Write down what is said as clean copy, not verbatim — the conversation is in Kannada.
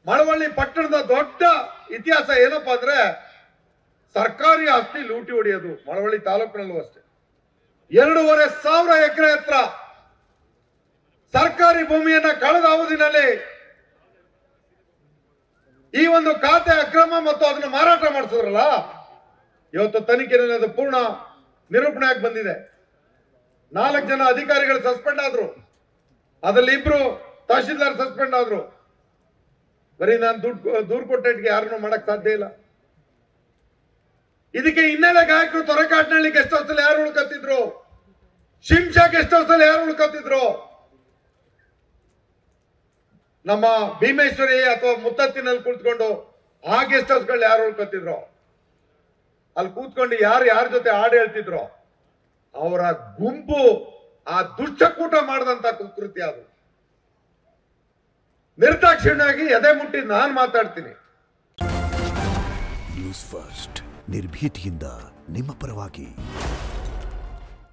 ಮಳವಳ್ಳಿ ಪಟ್ಟಣದ ದೊಡ್ಡ ಇತಿಹಾಸ ಏನಪ್ಪಾ ಅಂದ್ರೆ ಸರ್ಕಾರಿ ಆಸ್ತಿ ಲೂಟಿ ಹೊಡೆಯೋದು. ಮಳವಳ್ಳಿ ತಾಲೂಕಿನಲ್ಲೂ ಅಷ್ಟೇ 2,500 ಎಕರೆ ಹತ್ರ ಸರ್ಕಾರಿ ಭೂಮಿಯನ್ನ ಕಳೆದ ಅವಧಿನಲ್ಲಿ ಈ ಒಂದು ಖಾತೆ ಅಕ್ರಮ ಮತ್ತು ಅದನ್ನು ಮಾರಾಟ ಮಾಡಿಸಿದ್ರಲ್ಲ, ಇವತ್ತು ತನಿಖೆಯಲ್ಲಿ ಅದು ಪೂರ್ಣ ನಿರೂಪಣೆ ಆಗಿ ಬಂದಿದೆ. 4 ಜನ ಅಧಿಕಾರಿಗಳು ಸಸ್ಪೆಂಡ್ ಆದ್ರು, ಅದರಲ್ಲಿ 2 ತಹಶೀಲ್ದಾರ್ ಸಸ್ಪೆಂಡ್ ಆದ್ರು. ಬರೀ ನಾನು ದೂರು ಕೊಟ್ಟಿಗೆ ಯಾರನ್ನು ಮಾಡಕ್ ಸಾಧ್ಯ ಇಲ್ಲ. ಇದಕ್ಕೆ ಹಿನ್ನೆಲೆ ಗಾಯಕರು ತೊರಕಾಟ್ನಳ್ಳಿ ಗೆಸ್ಟ್ ಹೌಸ್ ಅಲ್ಲಿ ಯಾರು ಉಳ್ಕತ್ತಿದ್ರು, ಶಿಂಷಾ ಗೆಸ್ಟ್ ಹೌಸ್ ಅಲ್ಲಿ ಯಾರು ಉಳ್ಕತ್ತಿದ್ರು, ನಮ್ಮ ಭೀಮೇಶ್ವರಿ ಅಥವಾ ಮುತ್ತತ್ತಿನಲ್ಲಿ ಕೂತ್ಕೊಂಡು ಆ ಗೆಸ್ಟ್ ಹೌಸ್ಗಳು ಯಾರು ಉಳ್ಕತ್ತಿದ್ರು, ಅಲ್ಲಿ ಕೂತ್ಕೊಂಡು ಯಾರ ಜೊತೆ ಹಾಡು ಹೇಳ್ತಿದ್ರು, ಅವರ ಗುಂಪು ಆ ದುಷ್ಟಕೂಟ ಮಾಡಿದಂತ ಕೃತ್ಯ ಅದು. ನಿರ್ದಾಕ್ಷಿಣ್ಯವಾಗಿ ಎದೆ ಮುಟ್ಟಿ ನಾನು ಮಾತಾಡ್ತೀನಿ. ನ್ಯೂಸ್ ಫಸ್ಟ್ ನಿರ್ಭೀತಿಯಿಂದ ನಿಮ್ಮ ಪರವಾಗಿ.